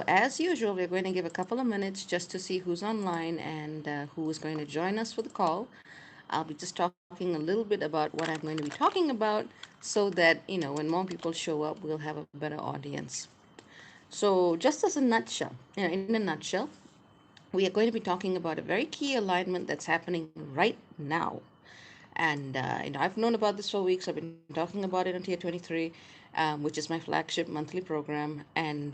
as usual, we're going to give a couple of minutes just to see who's online and who is going to join us for the call. I'll be just talking a little bit about what I'm going to be talking about so that, when more people show up, we'll have a better audience. So, just as a nutshell, in a nutshell, we are going to be talking about a very key alignment that's happening right now. And I've known about this for weeks. I've been talking about it on Tier 23, which is my flagship monthly program. And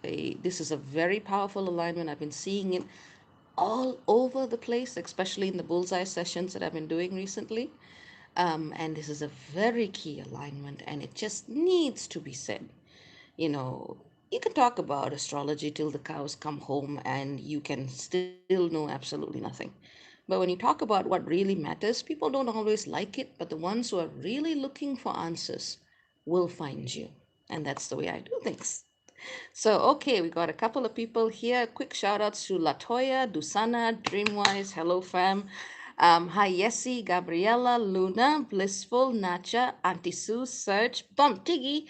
this is a very powerful alignment. I've been seeing it all over the place, especially in the bullseye sessions that I've been doing recently. And this is a very key alignment, and it just needs to be said. You know, you can talk about astrology till the cows come home, and you can still know absolutely nothing. But when you talk about what really matters, people don't always like it, but the ones who are really looking for answers will find you. And that's the way I do things. So, okay, we got a couple of people here. Quick shout outs to Latoya, Dusana, Dreamwise, Hello Fam. Hi, Yessie, Gabriella, Luna, Blissful, Nacha, Auntie Sue, Serge, Bump Tiggy,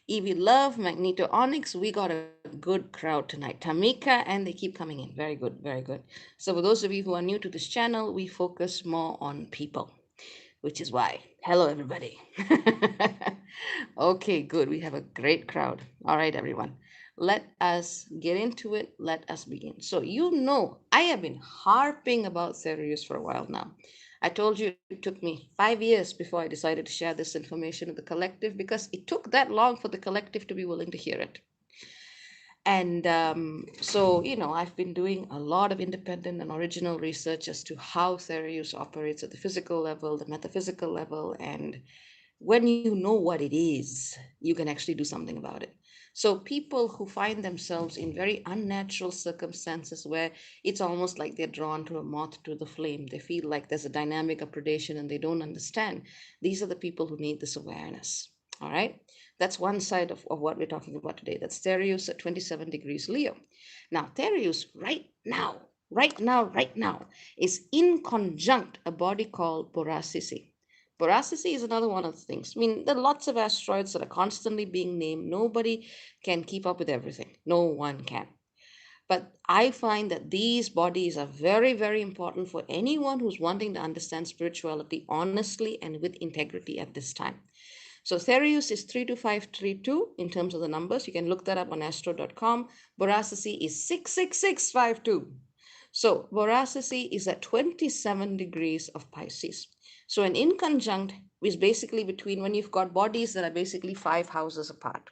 Evie Love, Magneto Onyx. We got a good crowd tonight. Tamika, and they keep coming in. Very good, very good. So, for those of you who are new to this channel, we focus more on people, which is why. Hello, everybody. Okay, good. We have a great crowd. All right, everyone. Let us get into it. Let us begin. So, I have been harping about Thereus for a while now. I told you it took me 5 years before I decided to share this information with the collective because it took that long for the collective to be willing to hear it. And I've been doing a lot of independent and original research as to how Thereus operates at the physical level, the metaphysical level, and when you know what it is, you can actually do something about it. So, people who find themselves in very unnatural circumstances where it's almost like they're drawn to a moth to the flame, they feel like there's a dynamic of predation and they don't understand. These are the people who need this awareness. All right. That's one side of what we're talking about today. That's Thereus at 27 degrees Leo. Now, Thereus right now is in conjunct a body called Borasisi. Borasisi is another one of the things. I mean, there are lots of asteroids that are constantly being named. Nobody can keep up with everything. No one can. But I find that these bodies are very, very important for anyone who's wanting to understand spirituality honestly and with integrity at this time. So Thereus is 32532 in terms of the numbers. You can look that up on astro.com. Borasisi is 66652. So Borasisi is at 27 degrees of Pisces. So an inconjunct is basically between when you've got bodies that are basically 5 houses apart.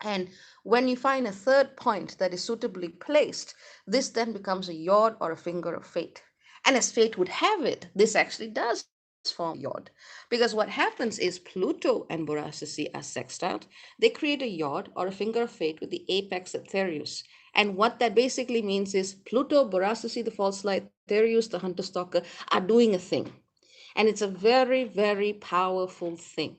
And when you find a third point that is suitably placed, this then becomes a yod or a finger of fate. And as fate would have it, this actually does form a yod. Because what happens is Pluto and Borasisi are sextiled. They create a yod or a finger of fate with the apex at Thereus. And what that basically means is Pluto, Borasisi the False Light, Thereus the Hunter-Stalker are doing a thing. And it's a very, very powerful thing.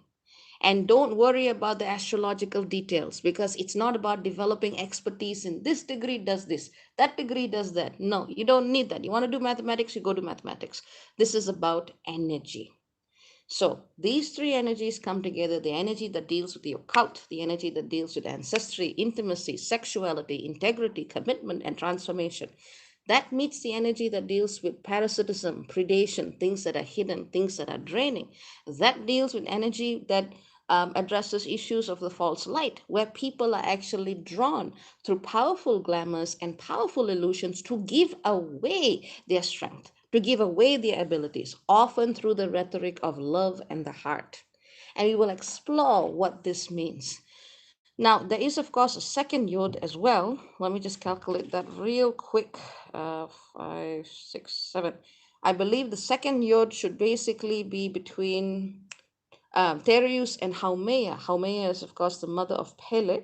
And don't worry about the astrological details because it's not about developing expertise in this degree does this, that degree does that. No, you don't need that. You want to do mathematics, you go to mathematics. This is about energy. So these three energies come together, the energy that deals with the occult, the energy that deals with ancestry, intimacy, sexuality, integrity, commitment, and transformation. That meets the energy that deals with parasitism, predation, things that are hidden, things that are draining. That deals with energy that addresses issues of the false light, where people are actually drawn through powerful glamours and powerful illusions to give away their strength, to give away their abilities, often through the rhetoric of love and the heart. And we will explore what this means. Now, there is, of course, a second yod as well. Let me just calculate that real quick. 5, 6, 7. I believe the second yod should basically be between Thereus and Haumea. Haumea is, of course, the mother of Pele,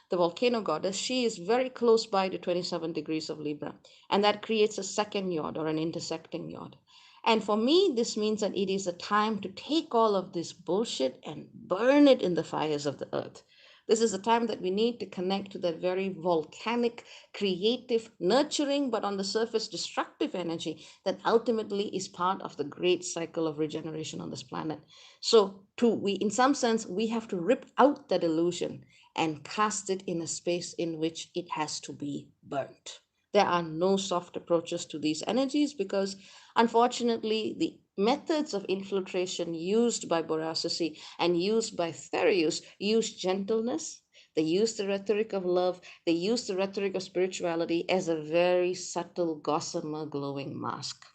the volcano goddess. She is very close by to 27 degrees of Libra. And that creates a second yod or an intersecting yod. And for me, this means that it is a time to take all of this bullshit and burn it in the fires of the earth. This is a time that we need to connect to that very volcanic, creative, nurturing, but on the surface destructive energy that ultimately is part of the great cycle of regeneration on this planet. So in some sense, we have to rip out that illusion and cast it in a space in which it has to be burnt. There are no soft approaches to these energies because, unfortunately, the methods of infiltration used by Borasisi and used by Thereus use gentleness. They use the rhetoric of love. They use the rhetoric of spirituality as a very subtle, gossamer, glowing mask.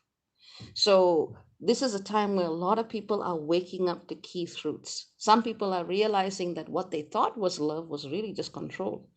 So, this is a time where a lot of people are waking up to key truths. Some people are realizing that what they thought was love was really just control.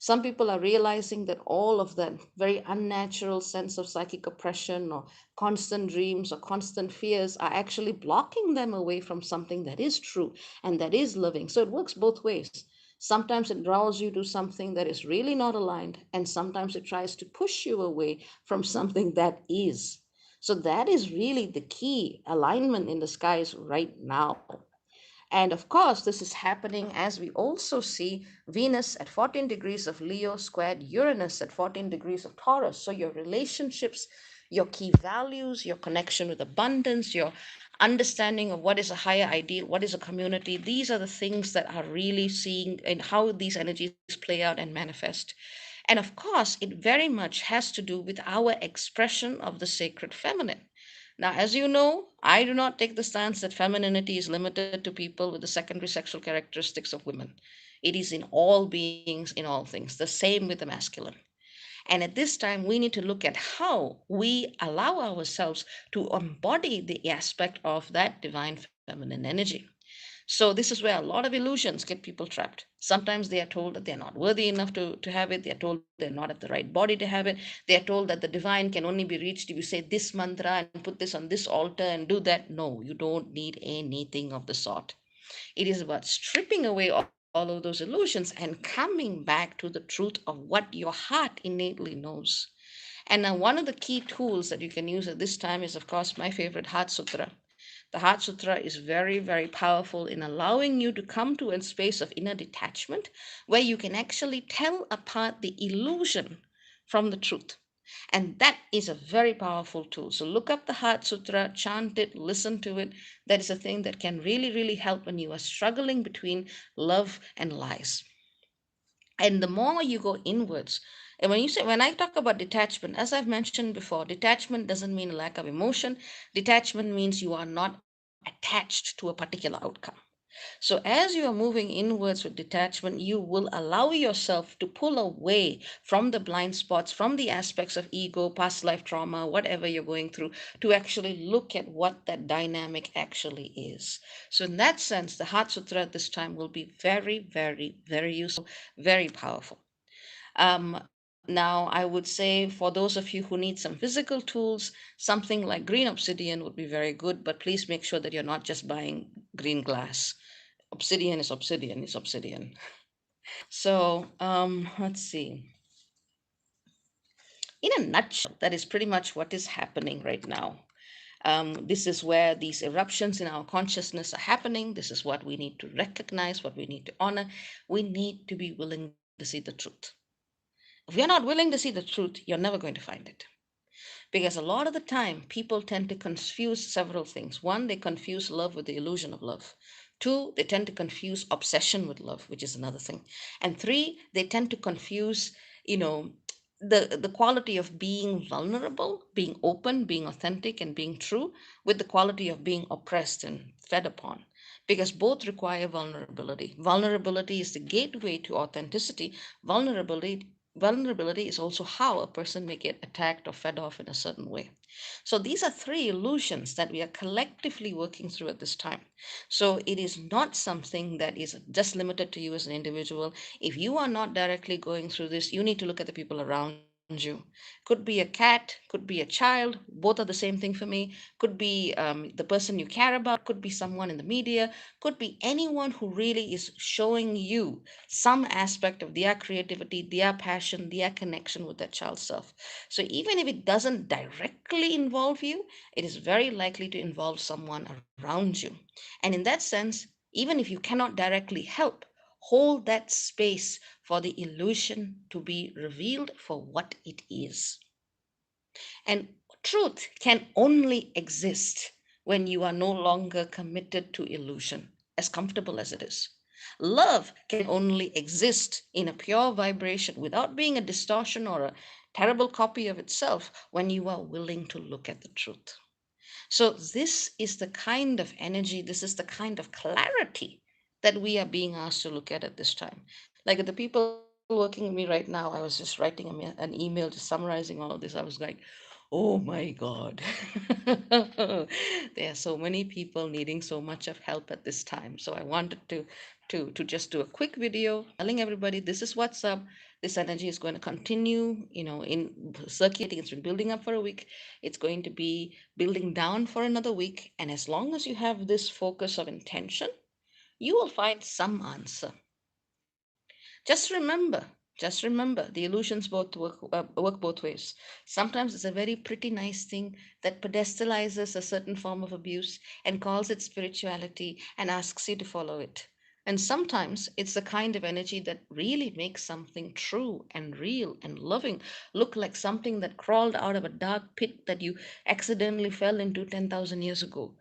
Some people are realizing that all of that very unnatural sense of psychic oppression or constant dreams or constant fears are actually blocking them away from something that is true and that is living. So it works both ways. Sometimes it draws you to something that is really not aligned, and sometimes it tries to push you away from something that is. So that is really the key alignment in the skies right now. And of course, this is happening as we also see Venus at 14 degrees of Leo squared Uranus at 14 degrees of Taurus. So your relationships, your key values, your connection with abundance, your understanding of what is a higher ideal, what is a community, these are the things that are really seeing and how these energies play out and manifest. And of course, it very much has to do with our expression of the sacred feminine. Now, as you know, I do not take the stance that femininity is limited to people with the secondary sexual characteristics of women. It is in all beings, in all things, the same with the masculine. And at this time, we need to look at how we allow ourselves to embody the aspect of that divine feminine energy. So this is where a lot of illusions get people trapped. Sometimes they are told that they're not worthy enough to have it. They're told they're not at the right body to have it. They are told that the divine can only be reached if you say this mantra and put this on this altar and do that. No, you don't need anything of the sort. It is about stripping away all of those illusions and coming back to the truth of what your heart innately knows. And now, one of the key tools that you can use at this time is, of course, my favorite Heart Sutra. The Heart Sutra is very, very powerful in allowing you to come to a space of inner detachment where you can actually tell apart the illusion from the truth. And that is a very powerful tool. So look up the Heart Sutra, chant it, listen to it. That is a thing that can really, really help when you are struggling between love and lies. And the more you go inwards, and when I talk about detachment, as I've mentioned before, detachment doesn't mean a lack of emotion. Detachment means you are not attached to a particular outcome. So as you are moving inwards with detachment, you will allow yourself to pull away from the blind spots, from the aspects of ego, past life trauma, whatever you're going through, to actually look at what that dynamic actually is. So in that sense, the Heart Sutra at this time will be very, very, very useful, very powerful. Now, I would say for those of you who need some physical tools, something like green obsidian would be very good, but please make sure that you're not just buying green glass. Obsidian is obsidian is obsidian. So let's see. In a nutshell, that is pretty much what is happening right now. This is where these eruptions in our consciousness are happening. This is what we need to recognize, what we need to honor. We need to be willing to see the truth. If you're not willing to see the truth, you're never going to find it. Because a lot of the time, people tend to confuse several things. One, they confuse love with the illusion of love. Two, they tend to confuse obsession with love, which is another thing. And three, they tend to confuse, you know, the quality of being vulnerable, being open, being authentic, and being true with the quality of being oppressed and fed upon. Because both require vulnerability. Vulnerability is the gateway to authenticity. Vulnerability is also how a person may get attacked or fed off in a certain way. So these are three illusions that we are collectively working through at this time. So it is not something that is just limited to you as an individual. If you are not directly going through this, you need to look at the people around you. Could be a cat, could be a child, both are the same thing for me. Could be the person you care about, could be someone in the media, could be anyone who really is showing you some aspect of their creativity, their passion, their connection with their child self. So even if it doesn't directly involve you, it is very likely to involve someone around you. And in that sense, even if you cannot directly help, hold that space for the illusion to be revealed for what it is. And truth can only exist when you are no longer committed to illusion, as comfortable as it is. Love can only exist in a pure vibration without being a distortion or a terrible copy of itself when you are willing to look at the truth. So, this is the kind of energy, this is the kind of clarity that we are being asked to look at this time. Like the people working with me right now, I was just writing an email just summarizing all of this. I was like, oh my God. There are so many people needing so much of help at this time. So I wanted to just do a quick video telling everybody this is what's up. This energy is going to continue, in circulating. It's been building up for a week. It's going to be building down for another week. And as long as you have this focus of intention, you will find some answer. Just remember, the illusions work both ways. Sometimes it's a very pretty nice thing that pedestalizes a certain form of abuse and calls it spirituality and asks you to follow it. And sometimes it's the kind of energy that really makes something true and real and loving look like something that crawled out of a dark pit that you accidentally fell into 10,000 years ago.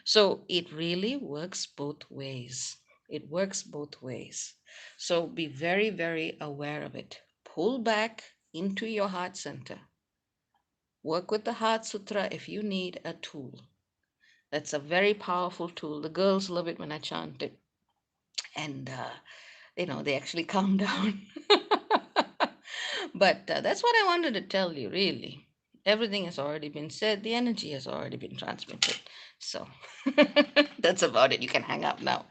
So it really works both ways. It works both ways. So be very, very aware of it. Pull back into your heart center. Work with the Heart Sutra if you need a tool. That's a very powerful tool. The girls love it when I chant it. And, they actually calm down. But that's what I wanted to tell you, really. Everything has already been said, the energy has already been transmitted. So that's about it. You can hang up now.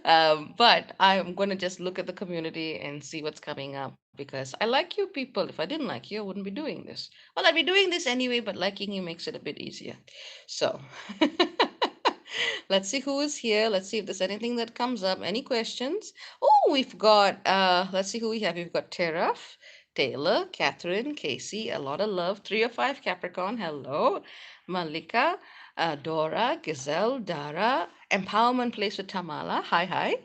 But I'm going to just look at the community and see what's coming up because I like you people. If I didn't like you, I wouldn't be doing this. Well, I'd be doing this anyway, but liking you makes it a bit easier. So let's see who is here. Let's see if there's anything that comes up. Any questions? Oh, we've got, let's see who we have. We've got Teraf, Taylor, Catherine, Casey, a lot of love. 3 or 5 Capricorn, hello. Malika, Dora, Gazelle, Dara, Empowerment Place with Tamala, hi, hi.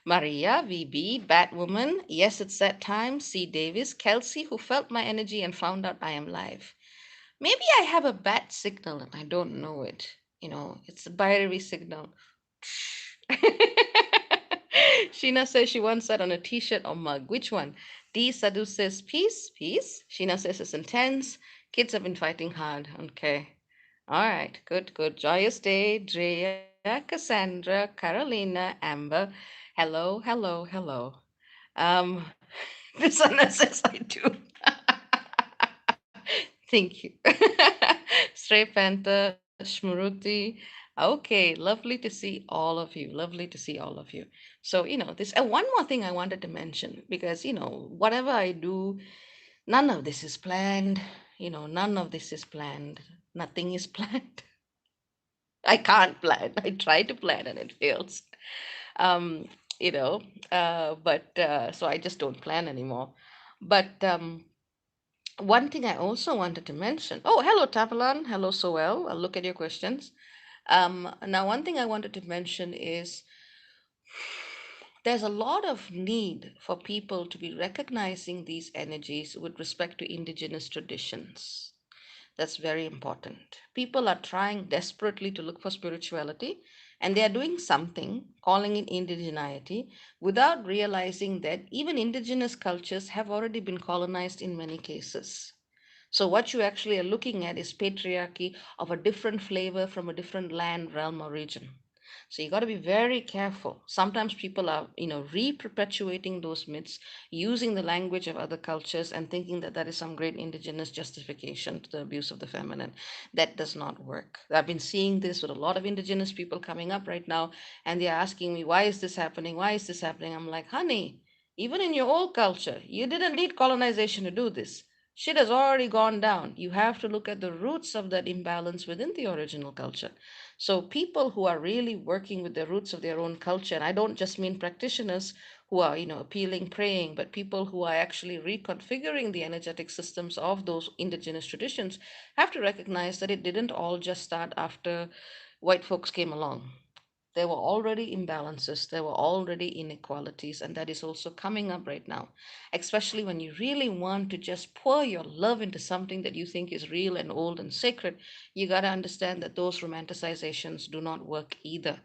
Maria, VB, Batwoman, yes, it's that time. C. Davis, Kelsey, who felt my energy and found out I am live. Maybe I have a bat signal and I don't know it. It's a binary signal. Sheena says she wants that on a t-shirt or mug. Which one? D Sadhu says peace, peace. Sheena says it's intense. Kids have been fighting hard. Okay. All right. Good, good. Joyous day. Drea, Cassandra, Carolina, Amber. Hello, hello, hello. Um, this one says I do. Thank you. Stray Panther, Shmuruti. Okay, lovely to see all of you. Lovely to see all of you. So, this one more thing I wanted to mention because, whatever I do, none of this is planned. None of this is planned. Nothing is planned. I can't plan. I try to plan and it fails. Um, but so I just don't plan anymore. But one thing I also wanted to mention. Oh, hello, Tapalan. Hello, Soel. I'll look at your questions. Now, one thing I wanted to mention is there's a lot of need for people to be recognizing these energies with respect to indigenous traditions. That's very important. People are trying desperately to look for spirituality and they are doing something, calling it indigeneity, without realizing that even indigenous cultures have already been colonized in many cases. So, what you actually are looking at is patriarchy of a different flavor from a different land, realm, or region. So, you got to be very careful. Sometimes people are, re perpetuating those myths using the language of other cultures and thinking that that is some great indigenous justification to the abuse of the feminine. That does not work. I've been seeing this with a lot of indigenous people coming up right now, and they're asking me, why is this happening? Why is this happening? I'm like, honey, even in your old culture, you didn't need colonization to do this. Shit has already gone down. You have to look at the roots of that imbalance within the original culture. So, people who are really working with the roots of their own culture, and I don't just mean practitioners who are, appealing, praying, but people who are actually reconfiguring the energetic systems of those indigenous traditions, have to recognize that it didn't all just start after white folks came along. There were already imbalances, there were already inequalities, and that is also coming up right now. Especially when you really want to just pour your love into something that you think is real and old and sacred, you got to understand that those romanticizations do not work either.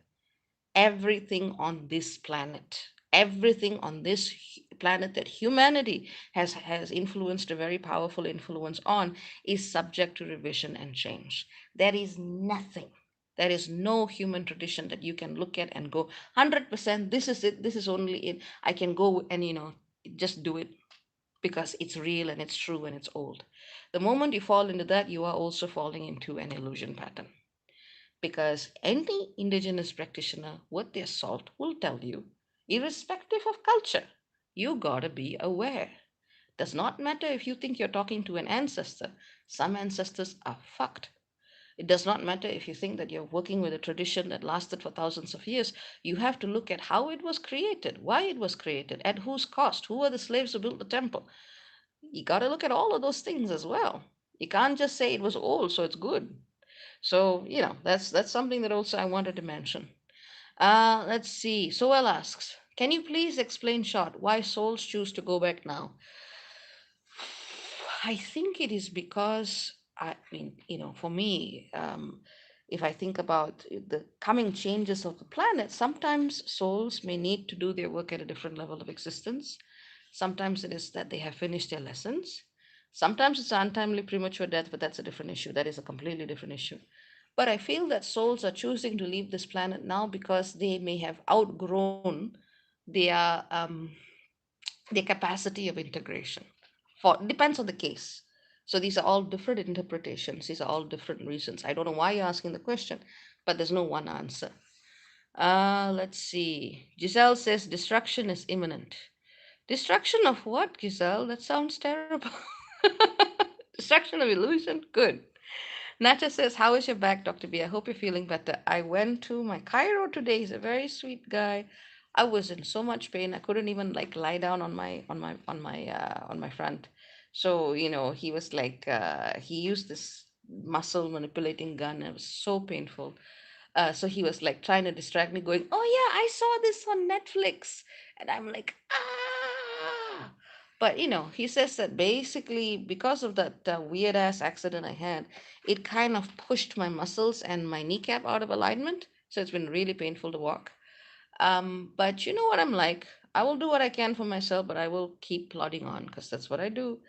Everything on this planet, Everything on this planet that humanity has influenced a very powerful influence on is subject to revision and change. There is nothing, there is no human tradition that you can look at and go 100% this is it, this is only it, I can go and just do it because it's real and it's true and it's old. The moment you fall into that, you are also falling into an illusion pattern, because any indigenous practitioner worth their salt will tell you, irrespective of culture, you gotta be aware. Does not matter if you think you're talking to an ancestor, some ancestors are fucked. It does not matter if you think that you're working with a tradition that lasted for thousands of years. You have to look at how it was created, why it was created, at whose cost, who were the slaves who built the temple. You got to look at all of those things as well. You can't just say it was old, so it's good. So, that's something that also I wanted to mention. Let's see. Soel asks, can you please explain short why souls choose to go back now? I think it is because, I mean, for me, if I think about the coming changes of the planet, sometimes souls may need to do their work at a different level of existence. Sometimes it is that they have finished their lessons. Sometimes it's untimely premature death, but that's a different issue. That is a completely different issue. But I feel that souls are choosing to leave this planet now because they may have outgrown their their capacity of integration. For depends on the case. So these are all different interpretations. These are all different reasons. I don't know why you're asking the question, but there's no one answer. Let's see. Giselle says destruction is imminent. Destruction of what, Giselle? That sounds terrible. Destruction of illusion? Good. Nacha says, how is your back, Dr. B? I hope you're feeling better. I went to my Cairo today. He's a very sweet guy. I was in so much pain. I couldn't even like lie down on my front. So, he was like he used this muscle manipulating gun. It was so painful. So he was like trying to distract me, going, "Oh yeah, I saw this on Netflix," and I'm like, "Ah!" But he says that basically because of that weird ass accident I had, it kind of pushed my muscles and my kneecap out of alignment. So it's been really painful to walk. But you know what I'm like. I will do what I can for myself, but I will keep plodding on because that's what I do.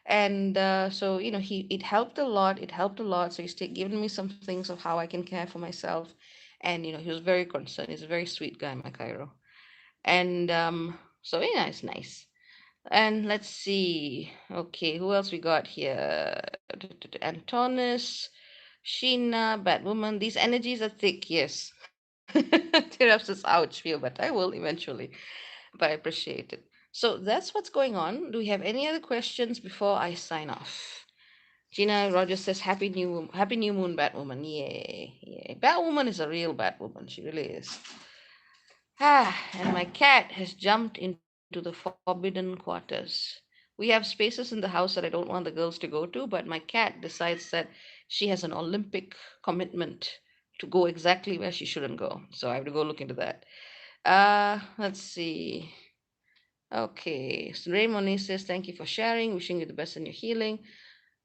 And so he it helped a lot. It helped a lot. So he's given me some things of how I can care for myself, and he was very concerned. He's a very sweet guy, my Cairo. And so yeah, it's nice. And let's see. Okay, who else we got here? Antonis, Sheena, Batwoman. These energies are thick, yes. Tears says, ouch, feel, but I will eventually. But I appreciate it. So that's what's going on. Do we have any other questions before I sign off? Gina Rogers says, Happy New Moon, Batwoman. Yay. Yay. Batwoman is a real Batwoman. She really is. And my cat has jumped into the forbidden quarters. We have spaces in the house that I don't want the girls to go to, but my cat decides that she has an Olympic commitment to go exactly where she shouldn't go. So I have to go look into that. Let's see. Okay, so Raymond says, thank you for sharing, wishing you the best in your healing.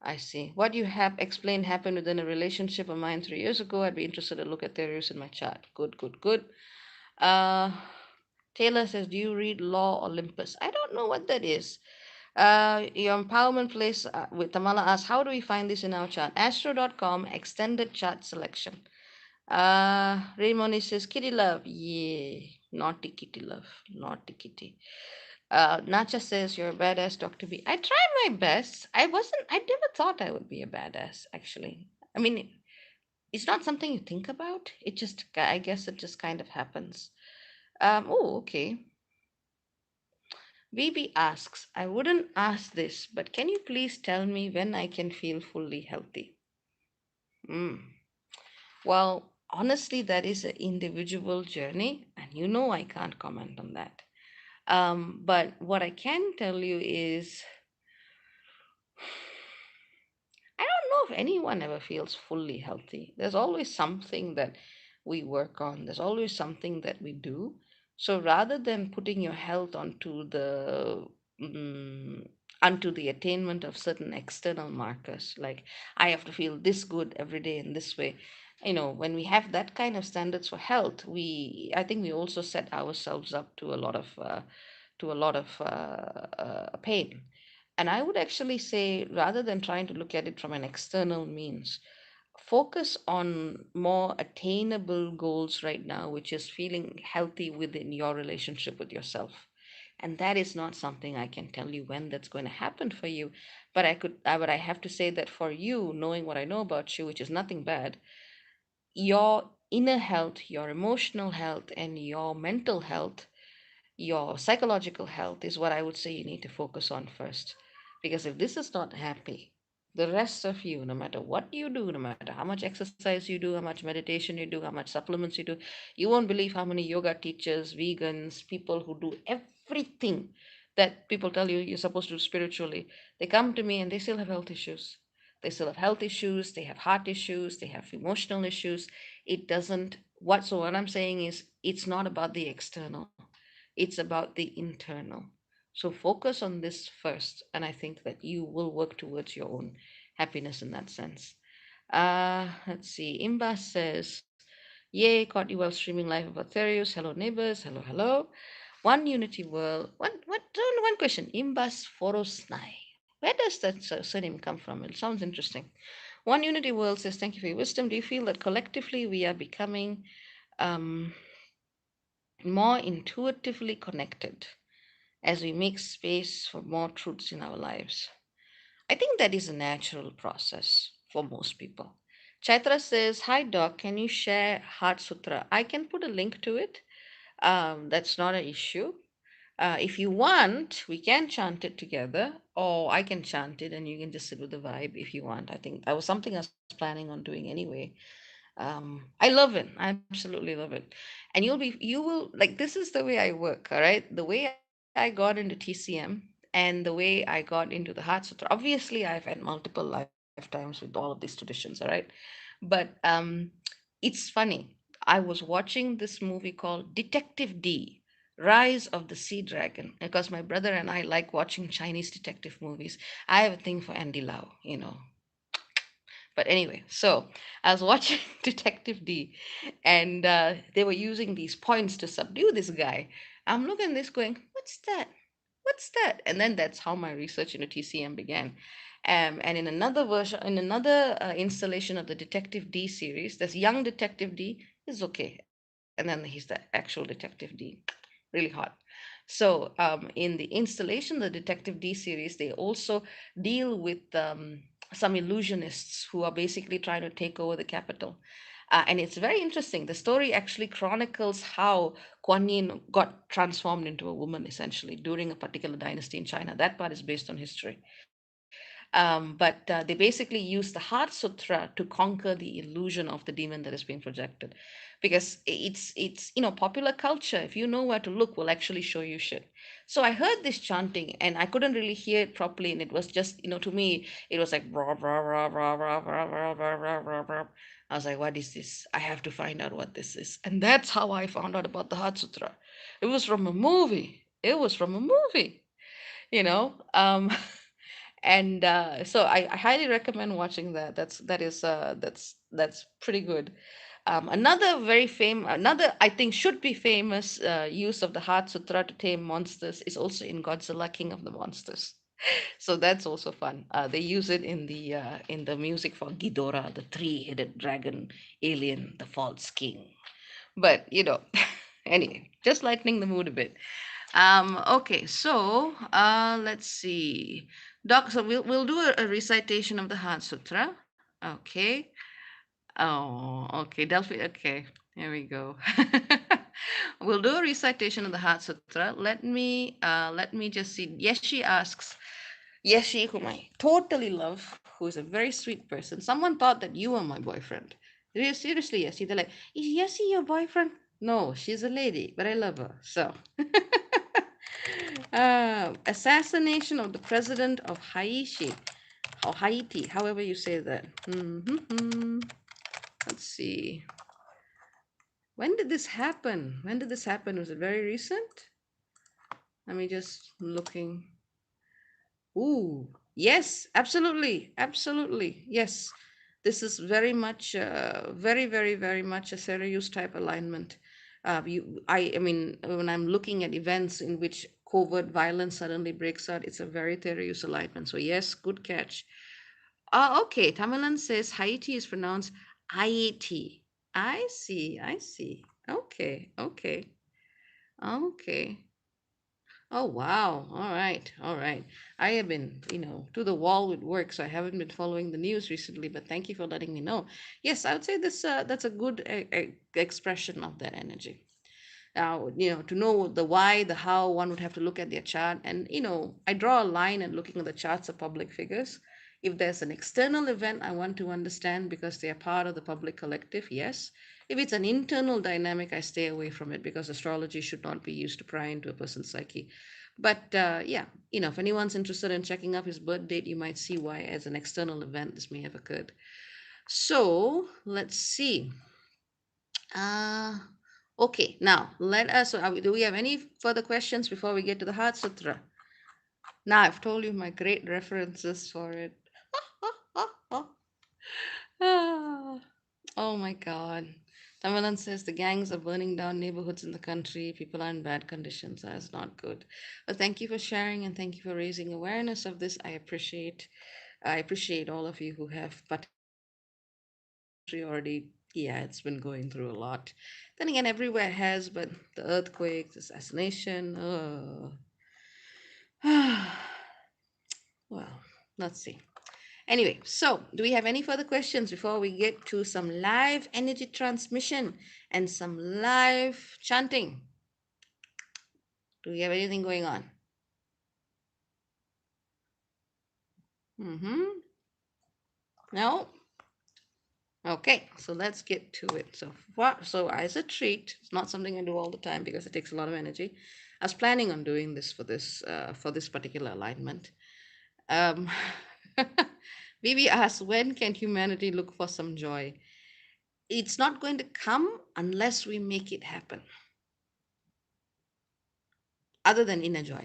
I see. What you have explained happened within a relationship of mine 3 years ago. I'd be interested to look at Thereus in my chart. Good, good, good. Uh, Taylor says, do you read Law Olympus? I don't know what that is. Your empowerment place with Tamala asks, how do we find this in our chart? Astro.com, extended chart selection. Raymond says, kitty love. Yeah, naughty kitty love. Naughty kitty. Nacha says, you're a badass, Dr. B. I try my best. I never thought I would be a badass, actually. I mean, it's not something you think about. I guess it just kind of happens. Oh, okay. VB asks, I wouldn't ask this, but can you please tell me when I can feel fully healthy? Mm. Well, honestly, that is an individual journey, and I can't comment on that. But what I can tell you is I don't know if anyone ever feels fully healthy. There's always something that we work on, there's always something that we do. So rather than putting your health mm, onto the attainment of certain external markers, like I have to feel this good every day in this way, When we have that kind of standards for health, I think we also set ourselves up to a lot of pain. And I would actually say, rather than trying to look at it from an external means, focus on more attainable goals right now, which is feeling healthy within your relationship with yourself. And that is not something I can tell you when that's going to happen for you. But I have to say that for you, knowing what I know about you, which is nothing bad, your inner health, your emotional health, and your mental health, your psychological health is what I would say you need to focus on first. Because if this is not happy, the rest of you, no matter what you do, no matter how much exercise you do, how much meditation you do, how much supplements you do, you won't believe how many yoga teachers, vegans, people who do everything that people tell you you're supposed to do spiritually, they come to me and they still have health issues. They still have health issues, they have heart issues, they have emotional issues. It doesn't, so what I'm saying is, it's not about the external, it's about the internal. So focus on this first, and I think that you will work towards your own happiness in that sense. Let's see. Imba says, "Yay, caught you while streaming live about Thereus. Hello, neighbors. Hello, hello. One Unity World. One question. Imbas Forosnai. Where does that surname come from? It sounds interesting. One Unity World says, thank you for your wisdom. Do you feel that collectively we are becoming um, more intuitively connected as we make space for more truths in our lives? I think that is a natural process for most people. Chaitra says, hi, Doc, can you share Heart Sutra? I can put a link to it. That's not an issue. If you want, we can chant it together, or I can chant it and you can just sit with the vibe if you want. I think that was something I was planning on doing anyway. I love it. I absolutely love it. And you will, like, this is the way I work, all right? The way I got into TCM and the way I got into the Heart Sutra. Obviously, I've had multiple lifetimes with all of these traditions, all right? But it's funny. I was watching this movie called Detective D, Rise of the Sea Dragon, because my brother and I like watching Chinese detective movies. I have a thing for Andy Lau. But anyway, so I was watching Detective D, and they were using these points to subdue this guy. I'm looking at this going, what's that? What's that? And then that's how my research into TCM began. And in another installation of the Detective D series, this young Detective D is okay. And then he's the actual Detective D, really hot. So in the installation, the Detective D series, they also deal with some illusionists who are basically trying to take over the capital. And it's very interesting. The story actually chronicles how Kuan Yin got transformed into a woman essentially during a particular dynasty in China. That part is based on history. But they basically use the Heart Sutra to conquer the illusion of the demon that is being projected, because it's popular culture. If you know where to look, will actually show you shit. So I heard this chanting and I couldn't really hear it properly, and it was just, to me it was like brah, brah, brah, brah, brah, brah, brah, brah, brah, brah, brah. I was like, what is this? I have to find out what this is. And that's how I found out about the Heart Sutra. It was from a movie. It was from a movie you know um and so I highly recommend watching that. That's pretty good. Another I think should be famous use of the Heart Sutra to tame monsters is also in Godzilla King of the Monsters. So that's also fun. They use it in the music for Ghidorah, the three-headed dragon alien, the false king. But anyway, just lightening the mood a bit. Okay, so let's see. Doc, so we'll do a recitation of the Heart Sutra. Okay. Oh, okay, Delphi. Okay, here we go. We'll do a recitation of the Heart Sutra. Let me just see. Yeshi asks, Yeshi, whom I totally love, who is a very sweet person. Someone thought that you were my boyfriend. Seriously, Yeshi. They're like, is Yeshi your boyfriend? No, she's a lady, but I love her. So, assassination of the president of Haiti, or Haiti, however you say that. Let's see. When did this happen? When did this happen? Was it very recent? Let me just looking. Ooh, yes, absolutely, absolutely, yes. This is very much, very, very, very much a Sirius type alignment. I mean, when I'm looking at events in which covert violence suddenly breaks out, it's a very Thereus alignment. So yes, good catch. Okay, Tamilan says Haiti is pronounced Haiti. I see, I see. Okay, okay, okay. Oh, wow. All right. All right. I have been, to the wall with work, so I haven't been following the news recently, but thank you for letting me know. Yes, I would say that's a good expression of that energy. To know the why, the how, one would have to look at their chart. And, I draw a line and looking at the charts of public figures. If there's an external event I want to understand because they are part of the public collective, yes. If it's an internal dynamic, I stay away from it because astrology should not be used to pry into a person's psyche. But yeah, if anyone's interested in checking up his birth date, you might see why, as an external event, this may have occurred. So let's see. Uh, okay, now let us. Do we have any further questions before we get to the Heart Sutra? Now I've told you my great references for it. Ah, oh my God. Tamilan says the gangs are burning down neighborhoods in the country. People are in bad conditions. That's not good. But thank you for sharing and thank you for raising awareness of this. I appreciate all of you who have participated in this. The country already, yeah, it's been going through a lot. Then again, everywhere has, but the earthquakes, assassination, well, let's see. Anyway, so do we have any further questions before we get to some live energy transmission and some live chanting? Do we have anything going on? Mm-hmm. No? Okay, so let's get to it. So as a treat, it's not something I do all the time because it takes a lot of energy. I was planning on doing this for this particular alignment. Um, Vivi asks, when can humanity look for some joy? It's not going to come unless we make it happen, other than inner joy.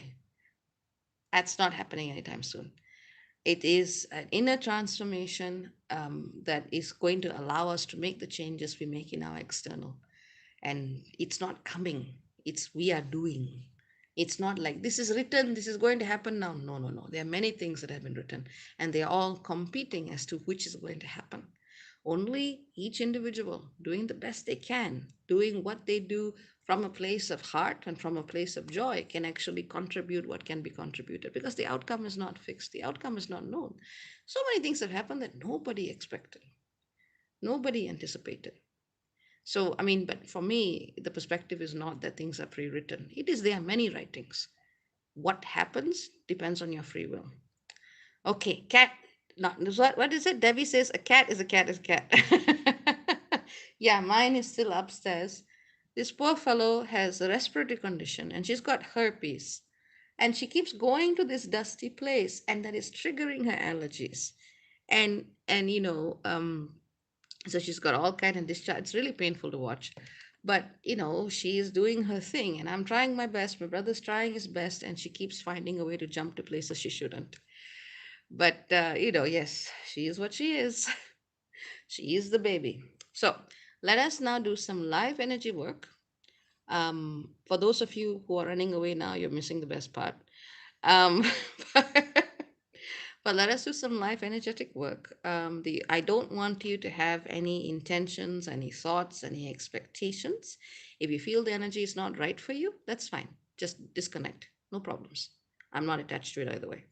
That's not happening anytime soon. It is an inner transformation that is going to allow us to make the changes we make in our external. And it's not coming, it's we are doing. It's not like this is written, this is going to happen now. No, no, no. There are many things that have been written, and they are all competing as to which is going to happen. Only each individual doing the best they can, doing what they do from a place of heart and from a place of joy, can actually contribute what can be contributed, because the outcome is not fixed, the outcome is not known. So many things have happened that nobody expected, nobody anticipated. So, I mean, but for me, the perspective is not that things are pre written. It is there are many writings. What happens depends on your free will. Okay, cat. Not what is it? Debbie says a cat is a cat is a cat. Yeah, mine is still upstairs. This poor fellow has a respiratory condition and she's got herpes. And she keeps going to this dusty place and that is triggering her allergies. And so she's got all kind of discharge. It's really painful to watch. But she is doing her thing and I'm trying my best. My brother's trying his best and she keeps finding a way to jump to places she shouldn't. But yes, she is what she is. She is the baby. So let us now do some live energy work. For those of you who are running away now, you're missing the best part. Um, but let us do some live energetic work. The I don't want you to have any intentions, any thoughts, any expectations. If you feel the energy is not right for you, that's fine. Just disconnect. No problems. I'm not attached to it either way.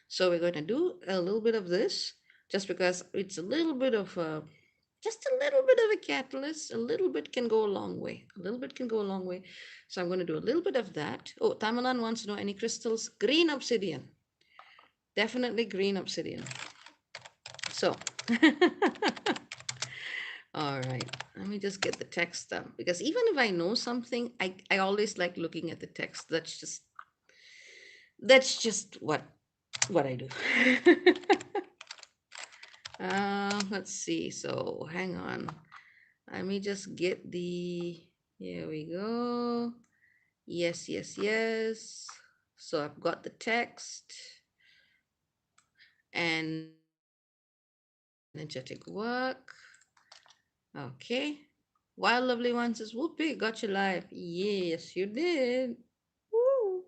So we're going to do a little bit of this, just because it's a little bit of just a little bit of a catalyst. A little bit can go a long way. A little bit can go a long way. So I'm going to do a little bit of that. Oh, Tamalan wants to know any crystals. Green obsidian. Definitely green obsidian. So, all right. Let me just get the text up, because even if I know something, I always like looking at the text. That's just what I do. Let's see. So hang on. Let me just get the. Here we go. Yes, yes, yes. So I've got the text, and energetic work. Okay. Wild Lovely One says, Whoopee, got you live. Yes, you did. Woo.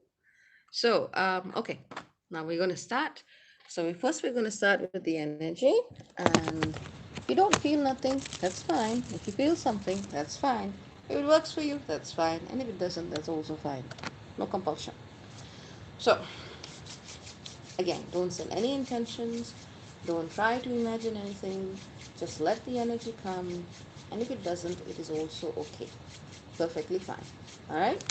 So, okay. Now we're going to start. So, we're going to start with the energy. And if you don't feel nothing, that's fine. If you feel something, that's fine. If it works for you, that's fine. And if it doesn't, that's also fine. No compulsion. So, again, don't set any intentions. Don't try to imagine anything. Just let the energy come. And if it doesn't, it is also okay. Perfectly fine. All right?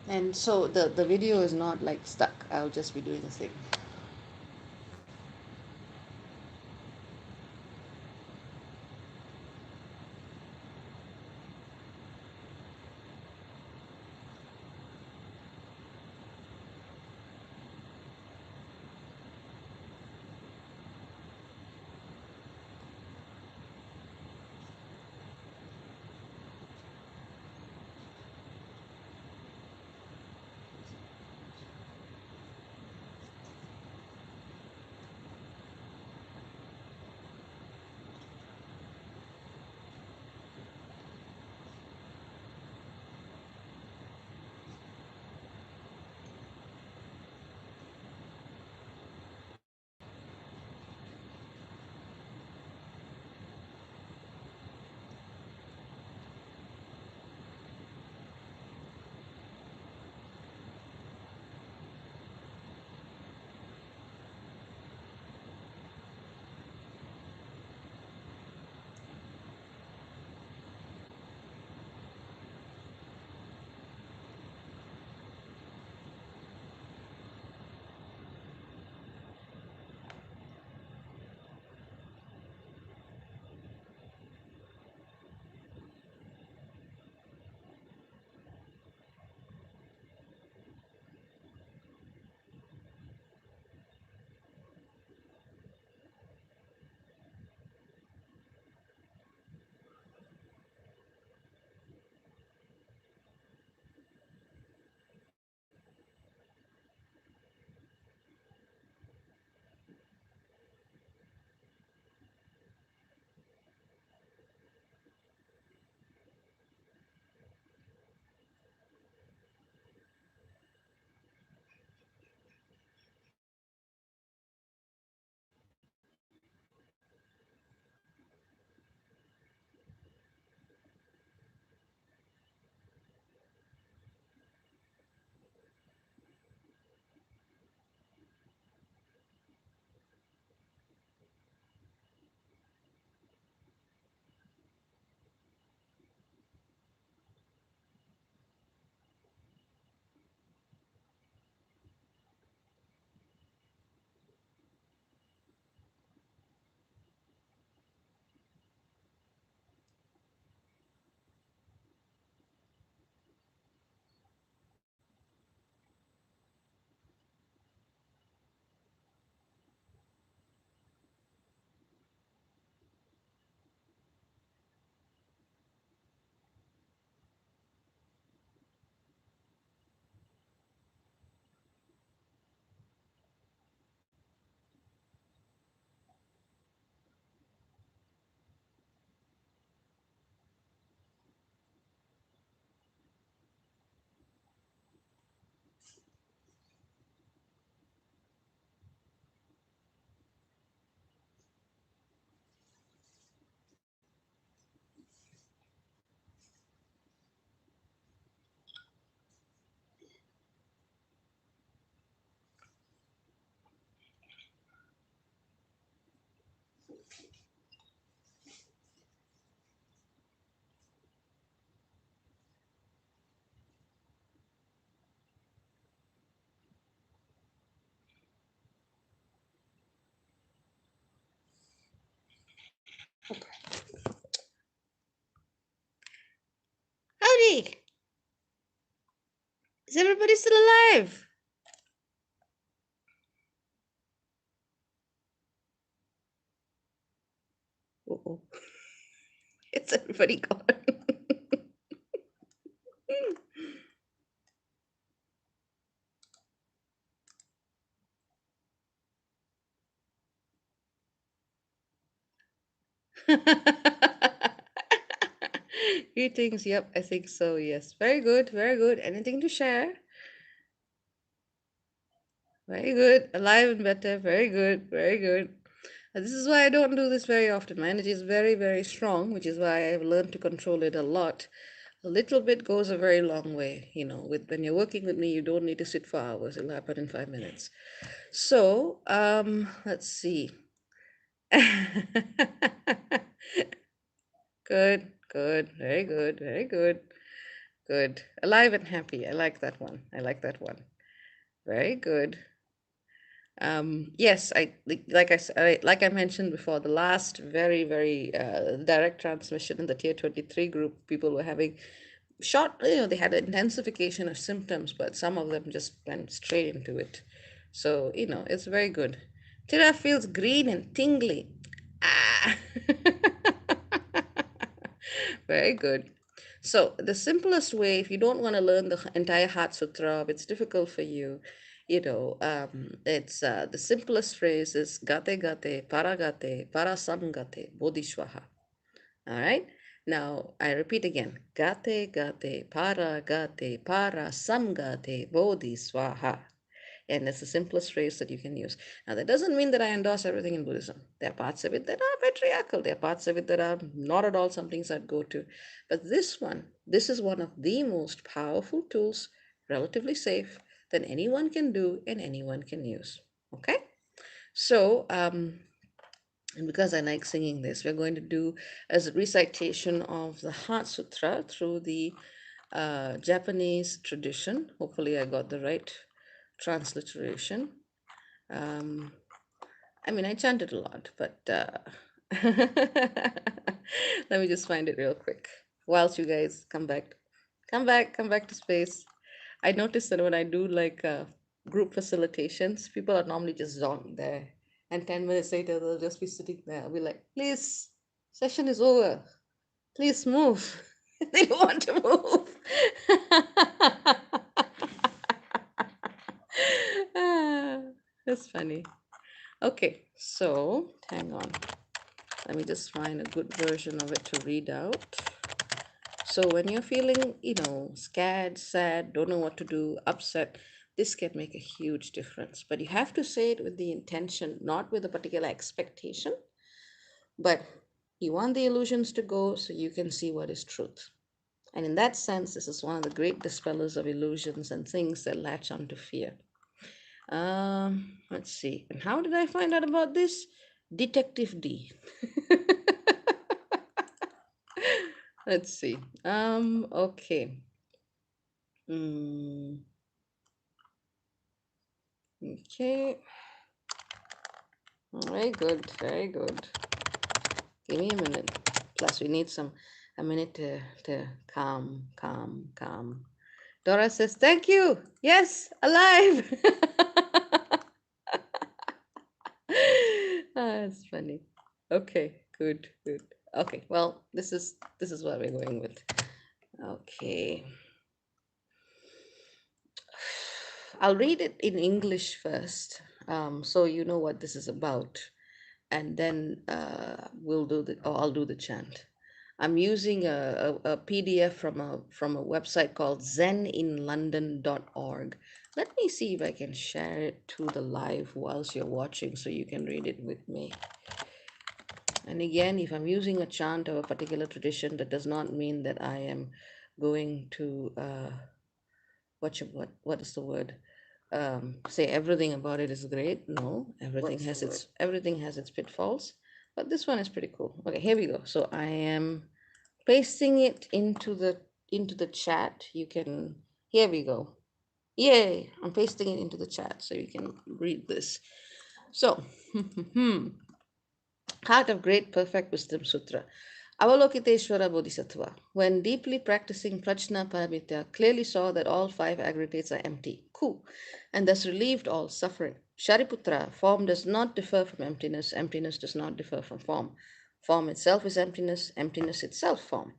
And so the video is not like stuck. I'll just be doing a thing. Howdy! Is everybody still alive? Uh-oh. It's everybody gone. Greetings. Yep, I think so. Yes. Very good. Very good. Anything to share? Very good. Alive and better. Very good. Very good. This is why I don't do this very often. My energy is very, very strong, which is why I've learned to control it a lot. A little bit goes a very long way. With when you're working with me, you don't need to sit for hours. It'll happen in 5 minutes. So, let's see. Good, good, very good, very good, good. Alive and happy. I like that one. I like that one. Very good. Yes, like I mentioned before, the last very, very direct transmission in the tier 23 group, people were having short, they had an intensification of symptoms, but some of them just went straight into it. So, it's very good. Tira feels green and tingly. Ah! Very good. So, the simplest way, if you don't want to learn the entire Heart Sutra, if it's difficult for you, it's the simplest phrase is gate gate, paragate, parasamgate, bodhiswaha. All right. Now I repeat again. Gate gate, paragate, parasamgate, bodhiswaha. And it's the simplest phrase that you can use. Now, that doesn't mean that I endorse everything in Buddhism. There are parts of it that are patriarchal. There are parts of it that are not at all some things I'd go to. But this is one of the most powerful tools, relatively safe, that anyone can do and anyone can use. Okay? So, and because I like singing this, we're going to do as a recitation of the Heart Sutra through the Japanese tradition. Hopefully, I got the right transliteration. Um, I mean, I chanted a lot, but let me just find it real quick. Whilst you guys come back to space. I noticed that when I do like group facilitations, people are normally just zonked there, and 10 minutes later they'll just be sitting there. I'll be like, "Please, session is over. Please move." They don't want to move. Ah, that's funny. Okay, so hang on. Let me just find a good version of it to read out. So when you're feeling, scared, sad, don't know what to do, upset, this can make a huge difference. But you have to say it with the intention, not with a particular expectation, but you want the illusions to go so you can see what is truth. And in that sense, this is one of the great dispellers of illusions and things that latch onto fear. Let's see. And how did I find out about this? Detective D. Let's see. Okay. Mm, okay. Very good. Very good. Give me a minute. Plus, we need a minute to calm. Dora says, "Thank you. Yes, alive." That's funny. Okay, good, good. Okay, well, this is what we're going with. Okay. I'll read it in English first, so you know what this is about, and then I'll do the chant. I'm using a PDF from a website called zeninlondon.org. Let me see if I can share it to the live whilst you're watching so you can read it with me. And again, if I'm using a chant of a particular tradition, that does not mean that I am going to what is the word? Say everything about it is great. No, everything has its pitfalls, but this one is pretty cool. Okay, here we go. So I am pasting it into the chat. You can, here we go. Yay! I'm pasting it into the chat so you can read this. So, Heart of Great Perfect Wisdom Sutra. Avalokiteshvara Bodhisattva, when deeply practicing Prajnaparamita, clearly saw that all five aggregates are empty, and thus relieved all suffering. Shariputra, form does not differ from emptiness, emptiness does not differ from form. Form itself is emptiness, emptiness itself form.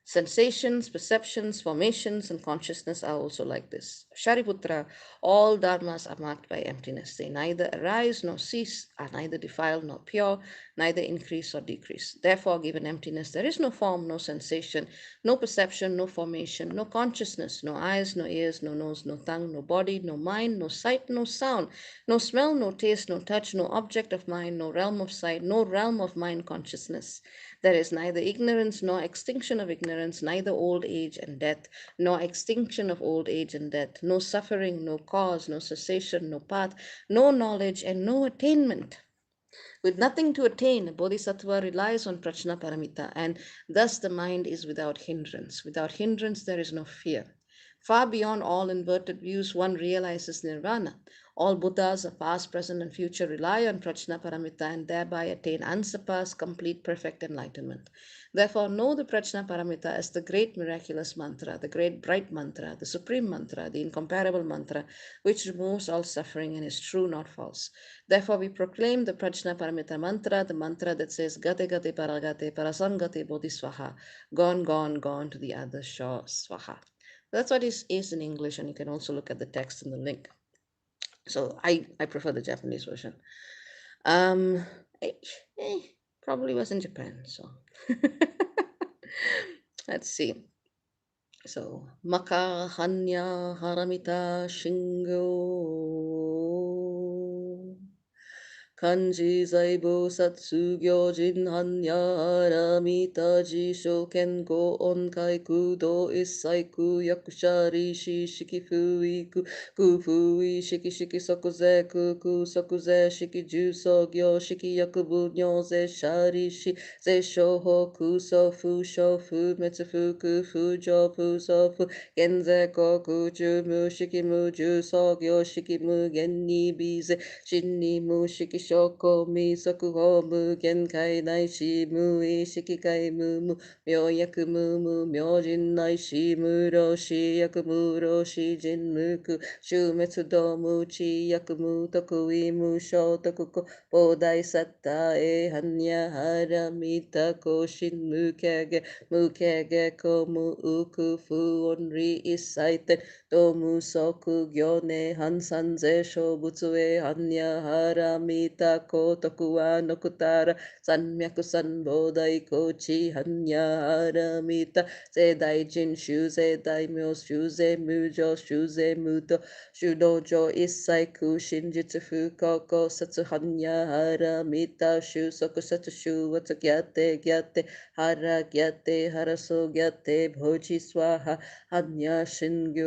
Sensations, perceptions, formations, and consciousness are also like this. Shariputra, all dharmas are marked by emptiness. They neither arise nor cease, are neither defiled nor pure, neither increase or decrease. Therefore, given emptiness, there is no form, no sensation, no perception, no formation, no consciousness, no eyes, no ears, no nose, no tongue, no body, no mind, no sight, no sound, no smell, no taste, no touch, no object of mind, no realm of sight, no realm of mind consciousness. There is neither ignorance nor extinction of ignorance, neither old age and death, nor extinction of old age and death, no suffering, no cause, no cessation, no path, no knowledge, and no attainment. With nothing to attain, a bodhisattva relies on Prajnaparamita, and thus the mind is without hindrance. Without hindrance, there is no fear. Far beyond all inverted views, one realizes nirvana. All Buddhas of past, present, and future rely on Prajnaparamita and thereby attain unsurpassed, complete, perfect enlightenment. Therefore, know the Prajnaparamita as the great miraculous mantra, the great bright mantra, the supreme mantra, the incomparable mantra, which removes all suffering and is true, not false. Therefore, we proclaim the Prajnaparamita mantra, the mantra that says Gate Gate Paragate Parasangate Bodhiswaha, gone, gone, gone to the other shore, Swaha. That's what it is in English, and you can also look at the text in the link. So I prefer the Japanese version. Um, eh, eh, Probably was in Japan, so let's see. So Maka Hanya Haramita Shingo. Kanji Zaibo Satsu Gyojin Hanya Aramita Jisho Kengo Onkai Kudo Isaiku Yakusha Rishi Shiki Fuiku Kufui Shiki Shiki Sokuze Kuku Sokuze Shiki Juso Gyo Shiki Yakubu Nyoze Sharishi Ze Shoho Kuso Fu Shofu Metsufuku Fujo Pusofu Genze Koku Jumu Shiki Muju Sogyo Shiki Mugenni Bize Shinni mu shiki shoko mi sokuho mu genkai nai shi mu ishiki kai mu myoyaku mu myojin nai shi muro shi yaku muro shi jin muku shumetsu do mu chi yaku mu tokui mu sho tokuko bodai satta e hanya haramita ko shin mukege ko mu uku fu onri isaiten Domu soku gyone hansan ze shobutsue hanya haramita kotoku wa nokutara sanmyaku sanbodai kochi hanya haramita zedai jin shuze daimyo shuze mujo shuze muto shudojo isaiku shinjitsu fukoko satsu hanya haramita shusoku satsu shu watsu gyate hara gyate haraso gyate bhoji swaha Hanya Shingyo.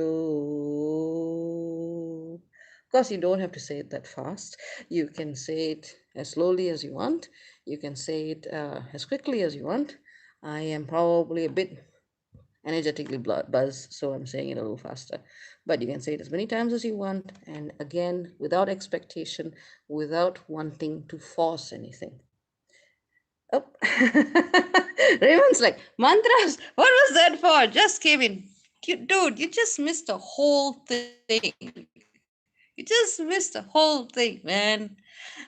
Of course, you don't have to say it that fast. You can say it as slowly as you want. You can say it as quickly as you want. I am probably a bit energetically buzzed, so I'm saying it a little faster. But you can say it as many times as you want, and again, without expectation, without wanting to force anything. Oh, Raymond's like, mantras? What was that for? Just came in. Dude, you just missed the whole thing. You just missed the whole thing, man.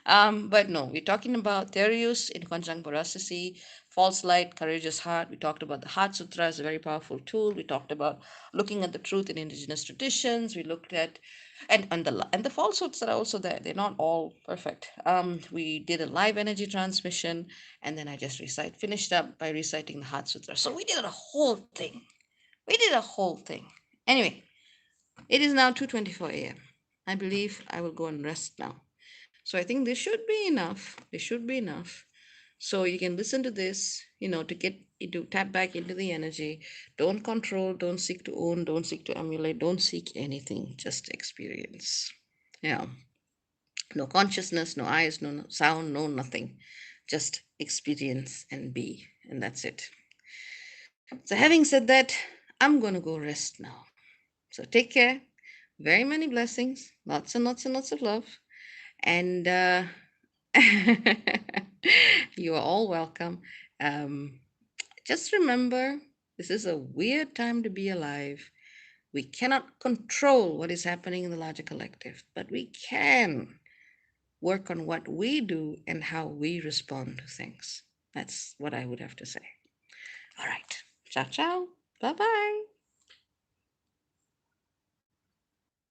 But no, we're talking about Thereus Inconjunct Borasisi, false light, courageous heart. We talked about the Heart Sutra as a very powerful tool. We talked about looking at the truth in indigenous traditions. We looked at and the falsehoods that are also there. They're not all perfect. We did a live energy transmission, and then I just finished up by reciting the Heart Sutra. So we did a whole thing. We did a whole thing. Anyway, it is now 2:24 a.m. I believe I will go and rest now. So I think this should be enough. This should be enough. So you can listen to this, to get to tap back into the energy. Don't control, don't seek to own, don't seek to emulate, don't seek anything. Just experience. Yeah. No consciousness, no eyes, no sound, no nothing. Just experience and be. And that's it. So having said that, I'm going to go rest now. So take care. Very many blessings. Lots and lots and lots of love. And you are all welcome. Just remember, this is a weird time to be alive. We cannot control what is happening in the larger collective, but we can work on what we do and how we respond to things. That's what I would have to say. All right. Ciao, ciao. Bye bye.